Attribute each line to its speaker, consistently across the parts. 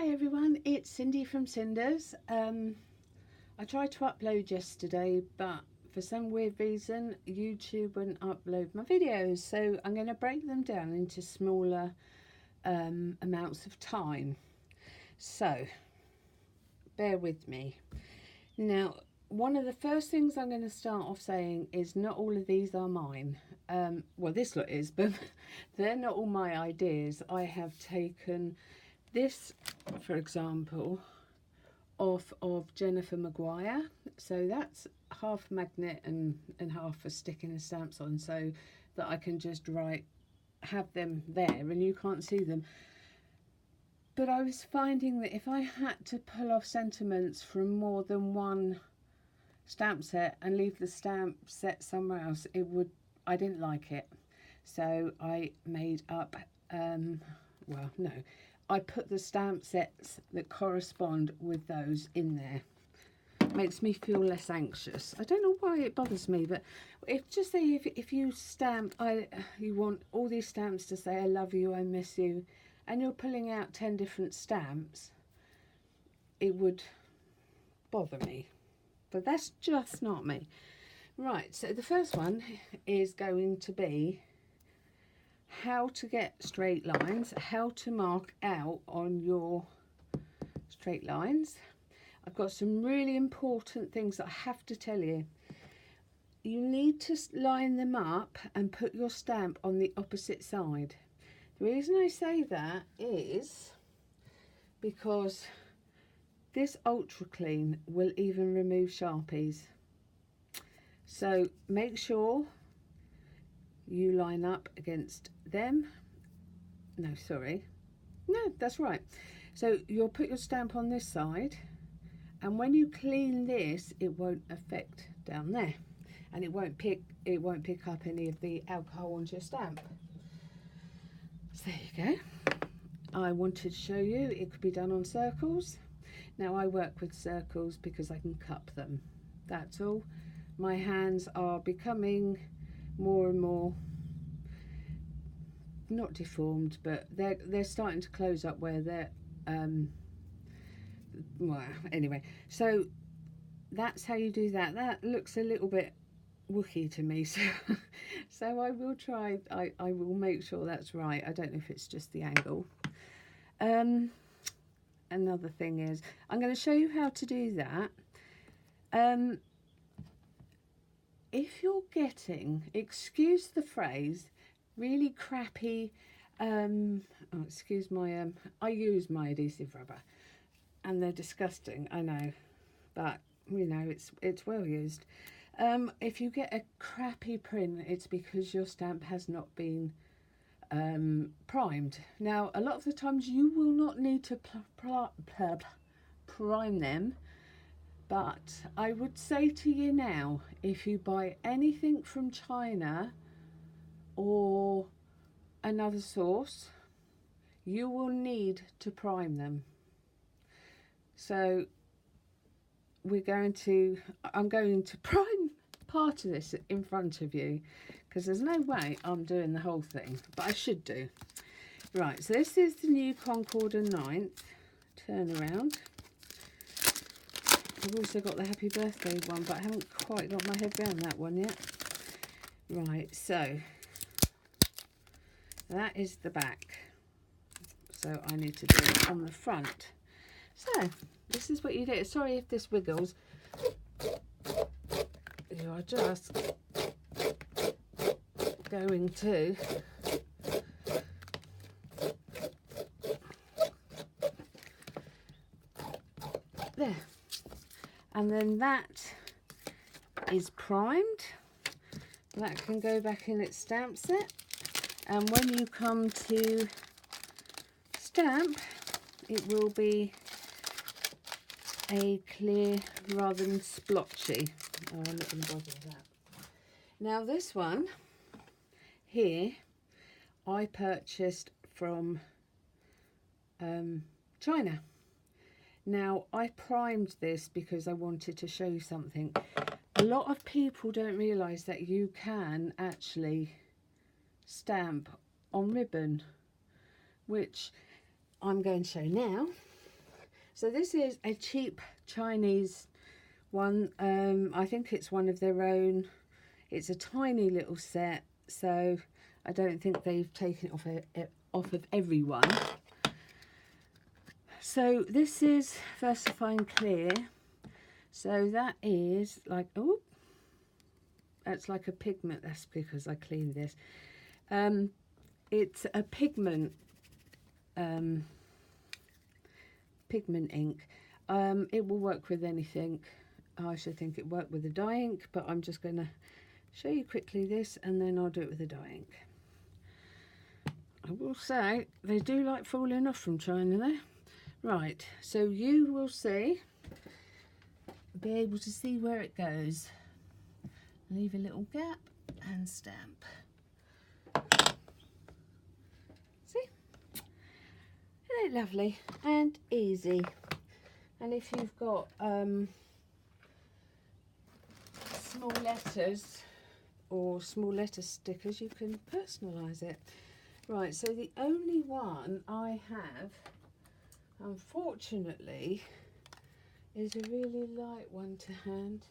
Speaker 1: Hi everyone, it's Cindy from Cinders. I tried to upload yesterday, but for some weird reason YouTube wouldn't upload my videos, so I'm going to break them down into smaller amounts of time. So bear with me. Now, one of the first things I'm going to start off saying is not all of these are mine. Well, this lot is, but they're not all my ideas. I have taken this, for example, off of Jennifer Maguire. So that's half magnet and half for sticking the stamps on, so that I can just have them there and you can't see them. But I was finding that if I had to pull off sentiments from more than one stamp set and leave the stamp set somewhere else, I didn't like it. So I made up, I put the stamp sets that correspond with those in there. Makes me feel less anxious. I don't know why it bothers me, but if you stamp, you want all these stamps to say I love you, I miss you, and you're pulling out 10 different stamps, it would bother me. But that's just not me. Right, so the first one is going to be how to get straight lines, how to mark out on your straight lines. I've got some really important things that I have to tell you. You need to line them up and put your stamp on the opposite side. The reason I say that is because this Ultra Clean will even remove Sharpies. So make sure you line up against them. No, that's right. So you'll put your stamp on this side, and when you clean this, it won't affect down there, and it won't pick up any of the alcohol onto your stamp. So there you go. I wanted to show you it could be done on circles. Now I work with circles because I can cup them. That's all. My hands are becoming more and more, not deformed, but they're starting to close up where they're well, anyway, so that's how you do that. That looks a little bit wookie to me, so I will try. I will make sure that's right. I don't know if it's just the angle. Another thing is, I'm going to show you how to do that. If you're getting, excuse the phrase, really crappy, excuse my, I use my adhesive rubber, and they're disgusting, I know, but you know, it's well used. If you get a crappy print, it's because your stamp has not been primed. Now, a lot of the times you will not need to prime them, but I would say to you now, if you buy anything from China or another source, you will need to prime them. So I'm going to prime part of this in front of you, because there's no way I'm doing the whole thing, but I should do. Right, so this is the new Concord and 9th. Turn around. I've also got the Happy Birthday one, but I haven't quite got my head around that one yet. Right, so that is the back. So I need to do it on the front. So this is what you do. Sorry if this wiggles. You are just going to there. And then that is primed. That can go back in its stamp set. And when you come to stamp, it will be a clear rather than splotchy. Oh, I'm not going to bother with that. Now this one here, I purchased from China. Now, I primed this because I wanted to show you something. A lot of people don't realise that you can actually stamp on ribbon, which I'm going to show now. So this is a cheap Chinese one. I think it's one of their own. It's a tiny little set, so I don't think they've taken it off of everyone. So this is VersaFine Clear. So that is like, oh, that's like a pigment. That's because I cleaned this. It's a pigment ink. It will work with anything. I should think it worked with the dye ink, but I'm just going to show you quickly this, and then I'll do it with the dye ink. I will say they do like falling off from China there. Right, so you will be able to see where it goes. Leave a little gap and stamp. See? Isn't it lovely and easy? And if you've got small letters or small letter stickers, you can personalise it. Right, so the only one I have, unfortunately, is a really light one to hand.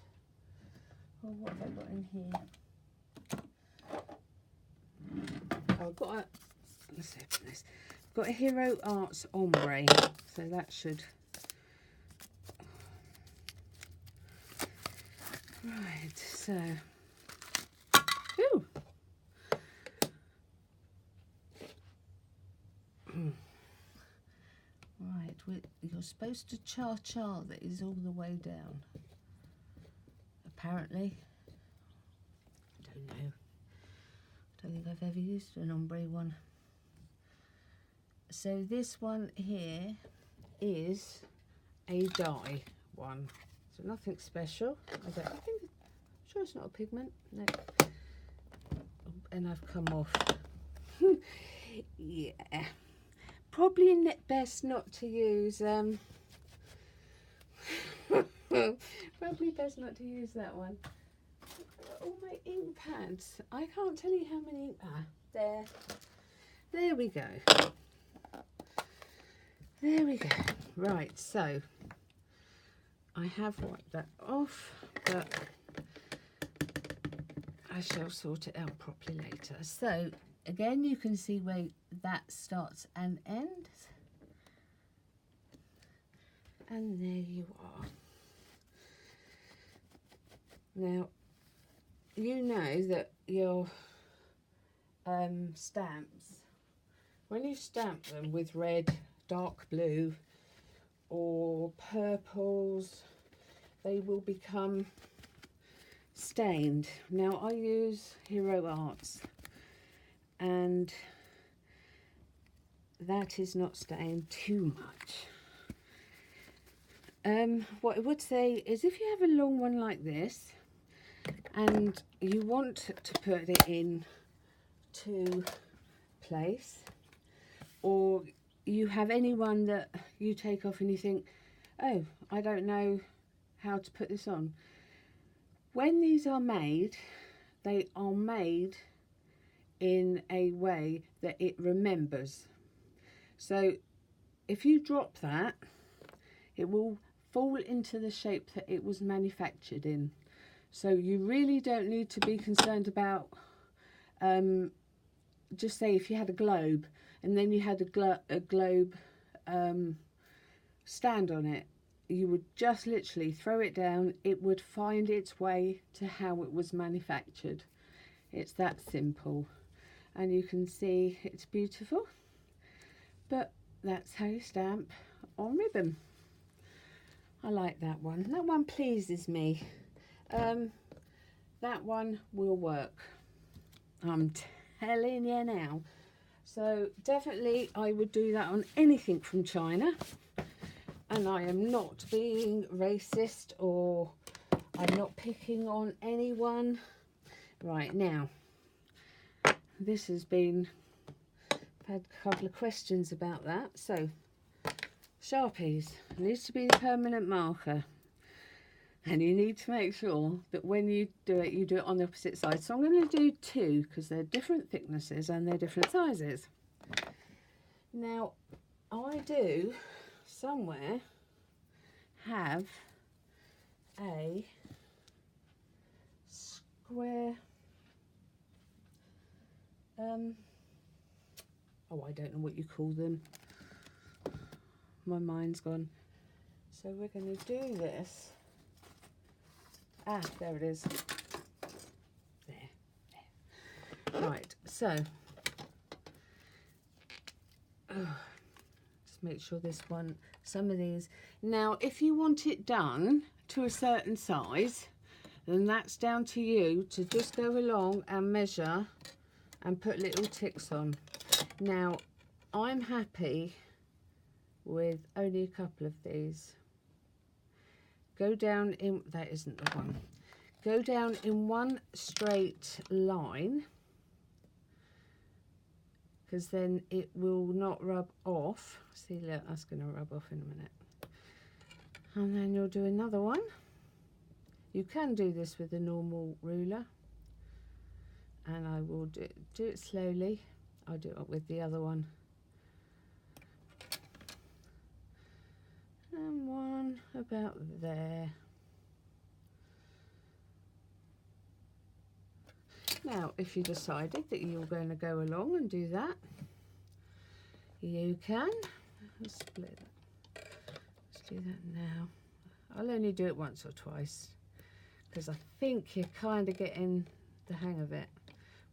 Speaker 1: Oh, what have I got in here? Oh, I've got a, let's open this. I've got a Hero Arts ombre, so that should. Right, so. Ooh. Right, you're supposed to cha-cha that is all the way down. Apparently. I don't know. I don't think I've ever used an ombre one. So this one here is a dye one. So nothing special. I'm sure it's not a pigment. No. And I've come off. Yeah. Probably best not to use probably best not to use that one. All my ink pads. I can't tell you how many ink there we go. There we go. Right, so I have wiped that off, but I shall sort it out properly later. So again, you can see where that starts and ends. And there you are. Now, you know that your stamps, when you stamp them with red, dark blue or purples, they will become stained. Now, I use Hero Arts, and that is not stained too much. What I would say is, if you have a long one like this and you want to put it in to place, or you have anyone that you take off and you think, oh, I don't know how to put this on. When these are made, they are made in a way that it remembers. So if you drop that, it will fall into the shape that it was manufactured in. So you really don't need to be concerned about, just say if you had a globe and then you had a globe stand on it, you would just literally throw it down. It would find its way to how it was manufactured. It's that simple. And you can see it's beautiful, but that's how you stamp on ribbon. I like that one. That one pleases me. That one will work. I'm telling you now. So definitely I would do that on anything from China. And I am not being racist, or I'm not picking on anyone. Right, now, this has been, I've had a couple of questions about that. So, Sharpies, it needs to be the permanent marker. And you need to make sure that when you do it on the opposite side. So I'm going to do two, because they're different thicknesses and they're different sizes. Now, I do somewhere, have a square, oh, I don't know what you call them. My mind's gone. So we're going to do this. Ah, there it is. There. Right, so just make sure this one, some of these. Now, if you want it done to a certain size, then that's down to you to just go along and measure and put little ticks on. Now, I'm happy with only a couple of these. Go down in, that isn't the one. Go down in one straight line, because then it will not rub off. See, look, that's going to rub off in a minute. And then you'll do another one. You can do this with a normal ruler, and I will do it slowly. I'll do it with the other one. And one about there. Now, if you decided that you were going to go along and do that, you can. Let's split that. Let's do that now. I'll only do it once or twice, because I think you're kind of getting the hang of it.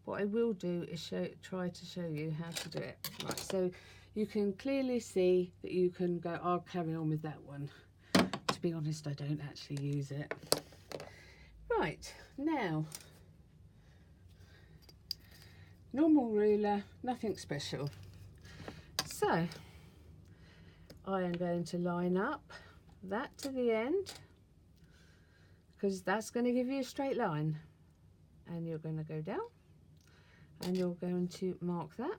Speaker 1: What I will do is try to show you how to do it. Right, so you can clearly see that you can go, I'll carry on with that one. To be honest, I don't actually use it. Right, now, normal ruler, nothing special. So, I am going to line up that to the end, because that's going to give you a straight line. And you're going to go down, and you're going to mark that.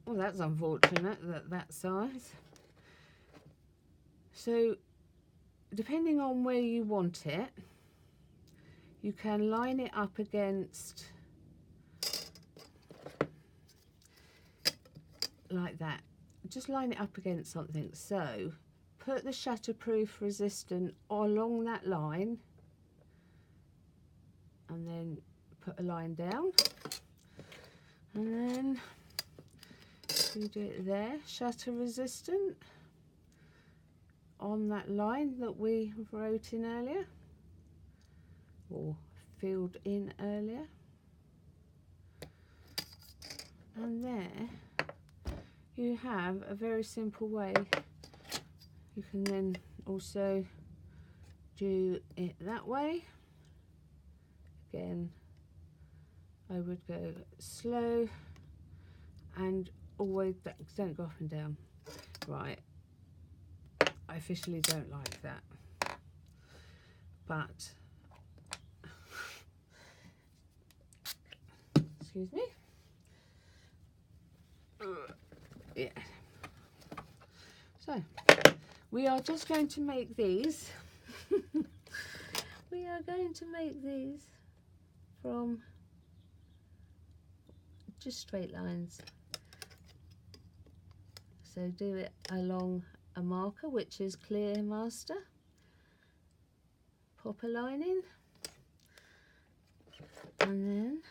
Speaker 1: Well, that's unfortunate, that size. So, depending on where you want it, you can line it up against, like that. Just line it up against something. So, put the shatterproof resistant along that line, and then put a line down, and then you do it there, shatter resistant on that line that we wrote in earlier, or filled in earlier. And there you have a very simple way. You can then also do it that way. Again, I would go slow and always, don't go up and down. Right, I officially don't like that, but excuse me. Yeah. So we are just going to make these. We are going to make these from just straight lines. So do it along a marker, which is clear master. Pop a line in, and then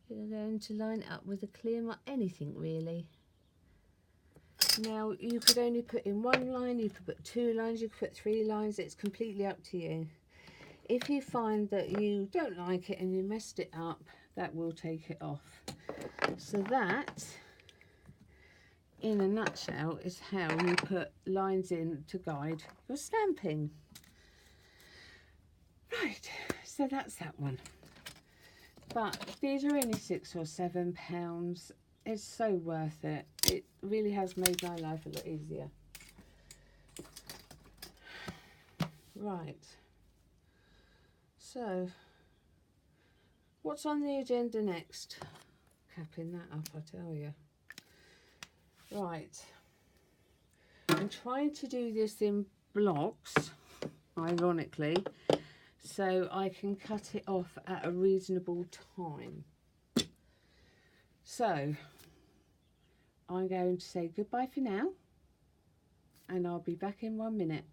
Speaker 1: you're going to line it up with a clear mark, anything really. Now, you could only put in one line, you could put 2 lines, you could put 3 lines, it's completely up to you. If you find that you don't like it and you messed it up, that will take it off. So that, in a nutshell, is how you put lines in to guide your stamping. Right, so that's that one. But these are only £6 or £7. It's so worth it. It really has made my life a lot easier. Right. So, what's on the agenda next? Capping that up, I tell you. Right. I'm trying to do this in blocks, ironically, so I can cut it off at a reasonable time. So, I'm going to say goodbye for now. and I'll be back in 1 minute.